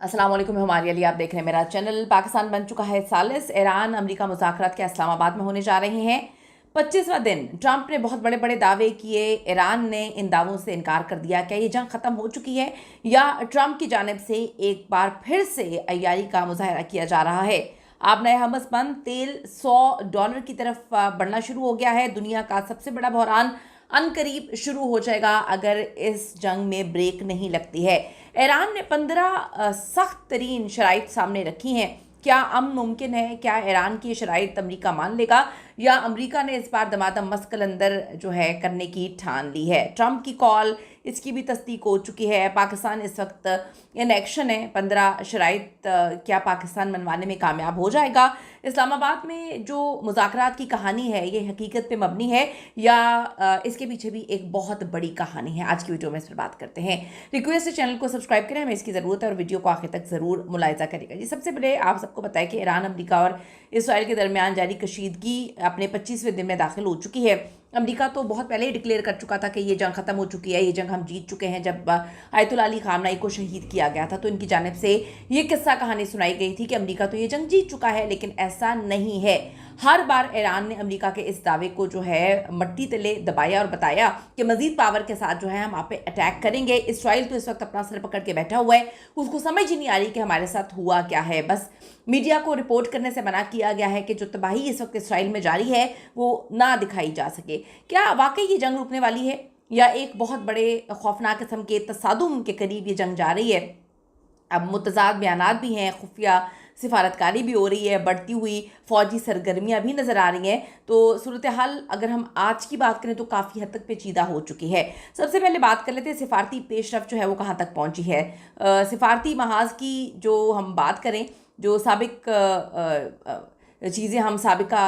अस्सलाम वालेकुम, मैं हमारी अली, आप देख रहे हैं मेरा चैनल। पाकिस्तान बन चुका है सालिस। ईरान अमेरिका मुज़ाकरात के इस्लामाबाद में होने जा रहे हैं। 25वां दिन। ट्रंप ने बहुत बड़े बड़े दावे किए, ईरान ने इन दावों से इनकार कर दिया। क्या ये जंग ख़त्म हो चुकी है या ट्रंप की जानिब से एक बार फिर से अय्यारी का मुजाहरा किया जा रहा है? आप नए हमसपन तेल $100 की तरफ बढ़ना शुरू हो गया है। दुनिया का सबसे बड़ा बहरान अनकरीब शुरू हो जाएगा अगर इस जंग में ब्रेक नहीं लगती है। ईरान ने 15 सख्त तरीन शराइत सामने रखी हैं। क्या अमन मुमकिन है? क्या ईरान की शराइत अमरीका मान लेगा या अमरीका ने इस बार दमादम मस्कल अंदर जो है करने की ठान ली है? ट्रंप की कॉल इसकी भी तस्दीक हो चुकी है। पाकिस्तान इस वक्त इन एक्शन है। 15 शराइत क्या पाकिस्तान मनवाने में कामयाब हो जाएगा? इस्लामाबाद में जो मुज़ाकरात की कहानी है ये हकीकत पे मबनी है या इसके पीछे भी एक बहुत बड़ी कहानी है? आज की वीडियो में इस पर बात करते हैं। रिक्वेस्ट है चैनल को सब्सक्राइब करें, हमें इसकी ज़रूरत है और वीडियो को आखिर तक ज़रूर मुलाहिजा करेगा। जी, सबसे पहले आप सबको पता है कि ईरान अमेरिका और इसराइल के दरमियान जारी कशीदगी अपने 25वें दिन में दाखिल हो चुकी है। अमेरिका तो बहुत पहले ही डिक्लेयर कर चुका था कि ये जंग ख़त्म हो चुकी है, ये जंग हम जीत चुके हैं। जब आयतुल्लाह अली खामनाई को शहीद किया गया था तो इनकी जानिब से ये किस्सा कहानी सुनाई गई थी कि अमेरिका तो ये जंग जीत चुका है, लेकिन ऐसा नहीं है। हर बार ईरान ने अमेरिका के इस दावे को जो है मट्टी तले दबाया और बताया कि मजीद पावर के साथ जो है हम आप पे अटैक करेंगे। इसराइल तो इस वक्त अपना सर पकड़ के बैठा हुआ है, उसको समझ ही नहीं आ रही कि हमारे साथ हुआ क्या है। बस मीडिया को रिपोर्ट करने से मना किया गया है कि जो तबाही इस वक्त इसराइल में जारी है वो ना दिखाई जा सके। क्या वाकई ये जंग रुकने वाली है या एक बहुत बड़े खौफनाक किस्म के तसादुम के करीब ये जंग जा रही है? अब मुतज़ाद बयानात भी हैं, खुफिया सिफारतकारी भी हो रही है, बढ़ती हुई फ़ौजी सरगर्मियाँ भी नज़र आ रही हैं। तो सूरत हाल अगर हम आज की बात करें तो काफ़ी हद तक पेचीदा हो चुकी है। सबसे पहले बात कर लेते हैं सिफारती पेशरफ जो है वो कहाँ तक पहुँची है। सिफारती महाज की जो हम बात करें, जो साबिक चीज़ें हम साबिका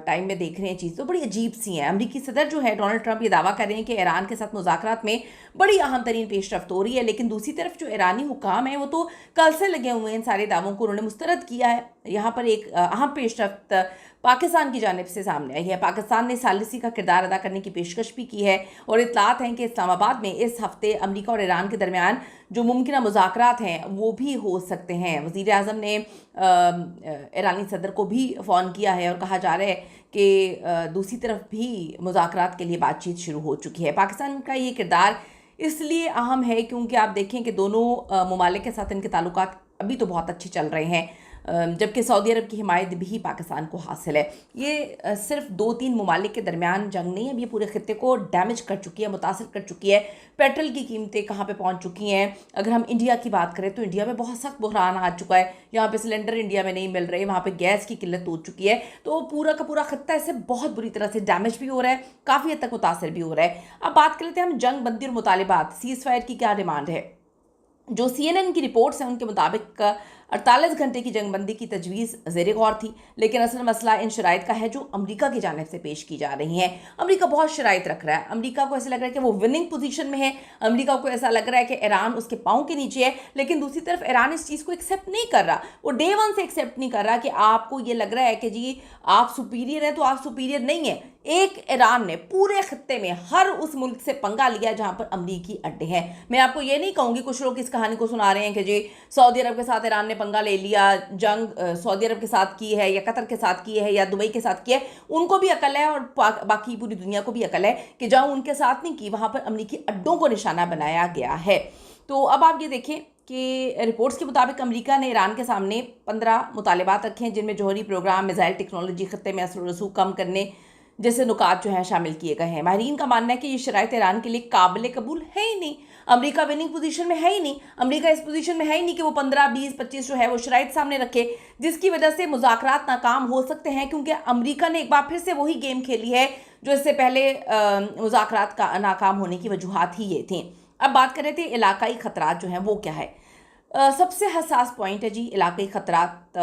टाइम में देख रहे हैं, चीज़ तो बड़ी अजीब सी हैं। अमरीकी सदर जो है डोनाल्ड ट्रंप ये दावा कर रहे हैं कि ईरान के साथ मुज़ाकरात में बड़ी अहम तरीन पेशरफ्त हो रही है, लेकिन दूसरी तरफ जो ईरानी हुकाम है वो तो कल से लगे हुए हैं। इन सारे दावों को उन्होंने मुस्तरद किया है। यहाँ पर एक अहम पेशरफ्त पाकिस्तान की जानिब से सामने आई है। पाकिस्तान ने सालिसी का किरदार अदा करने की पेशकश भी की है और इतलात हैं कि इस्लामाबाद में इस हफ्ते अमरीका और ईरान के दरमियान जो मुमकिन मुज़ाकरात हैं वो भी हो सकते हैं। वज़ीर आज़म ने ईरानी सदर को भी फ़ोन किया है और कहा जा रहा है कि दूसरी तरफ भी मुज़ाकरात के लिए बातचीत शुरू हो चुकी है। पाकिस्तान का ये किरदार इसलिए अहम है क्योंकि आप देखें कि दोनों ममालिक के साथ इनके ताल्लुकात अभी तो बहुत अच्छे चल रहे हैं, जबकि सऊदी अरब की हिमायत भी पाकिस्तान को हासिल है। ये सिर्फ 2-3 ममालिक के दरमियान जंग नहीं है, अब ये पूरे खत्े को डैमेज कर चुकी है, मुतासर कर चुकी है। पेट्रोल की कीमतें कहाँ पे पहुँच चुकी हैं। अगर हम इंडिया की बात करें तो इंडिया में बहुत सख्त बहरान आ चुका है। यहाँ पे सिलेंडर इंडिया में नहीं मिल रहे, वहाँ पे गैस की किल्लत हो चुकी है। तो पूरा का पूरा खत्ता इससे बहुत बुरी तरह से डैमेज भी हो रहा है, काफ़ी हद तक मुतासर भी हो रहा है। अब बात कर लेते हैं हम जंग बंदी और मुतालिबात, सीज़ फायर की क्या डिमांड है। जो CNN की रिपोर्ट्स हैं उनके मुताबिक 48 घंटे की जंगबंदी की तजवीज़ ज़ेर गौर थी, लेकिन असल मसला इन शराइत का है जो अमेरिका की जानिब से पेश की जा रही हैं। अमेरिका बहुत शराइत रख रहा है। अमेरिका को ऐसा लग रहा है कि वो विनिंग पोजीशन में है। अमेरिका को ऐसा लग रहा है कि ईरान उसके पाँव के नीचे है, लेकिन दूसरी तरफ ईरान इस चीज़ को एक्सेप्ट नहीं कर रहा। वो डे वन से एक्सेप्ट नहीं कर रहा कि आपको ये लग रहा है कि जी आप सुपीरियर हैं तो आप सुपीरियर नहीं है। एक ईरान ने पूरे खत्ते में हर उस मुल्क से पंगा लिया जहां पर अमरीकी अड्डे हैं। मैं आपको ये नहीं कहूँगी, कुछ लोग इस कहानी को सुना रहे हैं कि जी सऊदी अरब के साथ ईरान ने पंगा ले लिया, जंग सऊदी अरब के साथ की है या कतर के साथ की है या दुबई के साथ की है। उनको भी अकल है और बाकी पूरी दुनिया को भी अकल है कि जहाँ उनके साथ नहीं की वहाँ पर अमरीकी अड्डों को निशाना बनाया गया है। तो अब आप ये देखें कि रिपोर्ट्स के मुताबिक अमेरिका ने ईरान के सामने 15 मुतालिबात रखे हैं, जिनमें जौहरी प्रोग्राम, मिसाइल टेक्नोलॉजी, खत्ते में असर रसूख कम करने जैसे नुकात जो हैं शामिल किए गए हैं। माहिरीन का मानना है कि ये शराइत ईरान के लिए काबिल कबूल है ही नहीं। अमेरिका विनिंग पोजीशन में है ही नहीं। अमेरिका इस पोजीशन में है ही नहीं कि वो 15, 20, 25 जो है वो शराइत सामने रखे, जिसकी वजह से मुज़ाकरात नाकाम हो सकते हैं, क्योंकि अमेरिका ने एक बार फिर से वही गेम खेली है जो इससे पहले मुज़ाकरात का नाकाम होने की वजूहात ही ये थी। अब बात कर रहे थे इलाकाई ख़तरात जो हैं वो क्या है। सबसे हसास पॉइंट है जी इलाकाई ख़तरात,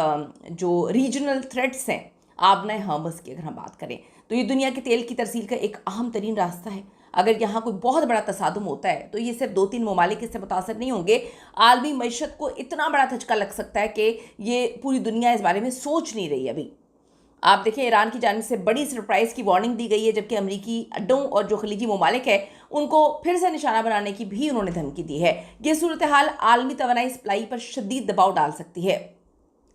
जो रीजनल थ्रेट्स हैं। आबना हर्मस की अगर हम बात करें तो ये दुनिया के तेल की तरसील का एक अहम तरीन रास्ता है। अगर यहाँ कोई बहुत बड़ा तसादुम होता है तो ये सिर्फ 2-3 ममालिक इससे मुतासर नहीं होंगे, आलमी मईशत को इतना बड़ा धचका लग सकता है कि ये पूरी दुनिया इस बारे में सोच नहीं रही अभी। आप देखें, ईरान की जानिब से बड़ी सरप्राइज़ की वार्निंग दी गई है, जबकि अमरीकी अड्डों और जो खलीजी ममालिक है उनको फिर से निशाना बनाने की भी उन्होंने धमकी दी है। ये सूरत हाल आलमी तवानाई सप्लाई पर शदीद दबाव डाल सकती है।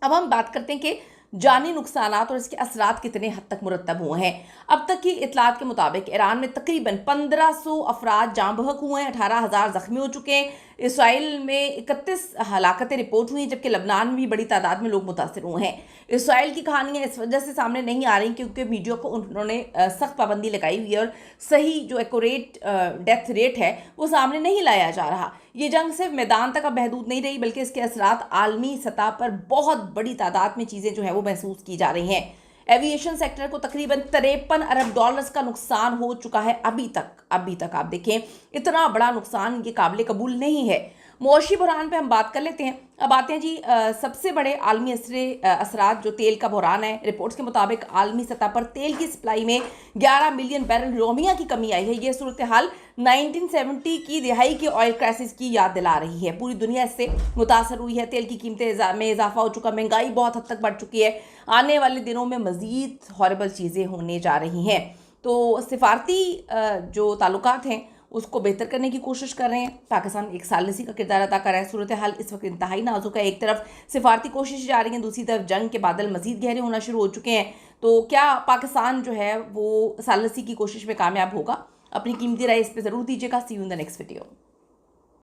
अब हम बात करते हैं कि जानी नुकसानात और इसके असरात कितने हद तक मुरतब हुए हैं। अब तक की इतलात के मुताबिक ईरान में तकरीबन 1500 अफराद जाँ बहक हुए हैं, 18,000 ज़ख्मी हो चुके हैं। इसराइल में 31 हलाकतें रिपोर्ट हुई हैं, जबकि लबनान में भी बड़ी तादाद में लोग मुतासर हुए हैं। इसराइल की कहानियाँ इस वजह से सामने नहीं आ रही क्योंकि मीडिया को उन्होंने सख्त पाबंदी लगाई हुई है और सही जो एक्यूरेट डेथ रेट है वो सामने नहीं लाया जा रहा। ये जंग सिर्फ मैदान तक अब महदूद नहीं रही, बल्कि इसके असरात आलमी सतह पर बहुत बड़ी तादाद में चीज़ें जो है वो महसूस की जा रही हैं। एविएशन सेक्टर को तकरीबन 53 अरब डॉलर्स का नुकसान हो चुका है अभी तक आप देखें, इतना बड़ा नुकसान ये काबिल कबूल नहीं है। मुआशी बहरान पे हम बात कर लेते हैं। अब आते हैं जी सबसे बड़े आलमी असरात जो तेल का बहरान है। रिपोर्ट्स के मुताबिक आलमी सतह पर तेल की सप्लाई में 11 मिलियन बैरल योमिया की कमी आई है। ये सूरत हाल 1970 की दिहाई के ऑयल क्राइसिस की याद दिला रही है। पूरी दुनिया इससे मुतासर हुई है। तेल की कीमतें में इजाफा हो चुका, महंगाई बहुत हद तक बढ़ चुकी है। आने वाले दिनों में मज़ीद हॉरेबल चीज़ें होने जा रही हैं। तो सिफारती जो ताल्लुकात हैं उसको बेहतर करने की कोशिश कर रहे हैं। पाकिस्तान एक सालिसी का किरदार अदा कर रहा है। सूरत हाल इस वक्त इंतहाई नाजुक है। एक तरफ सिफारती कोशिश जा रही है, दूसरी तरफ जंग के बादल मजीद गहरे होना शुरू हो चुके हैं। तो क्या पाकिस्तान जो है वो सालिसी की कोशिश में कामयाब होगा? अपनी कीमती राय इस पर ज़रूर दीजिएगा। See you in the next video.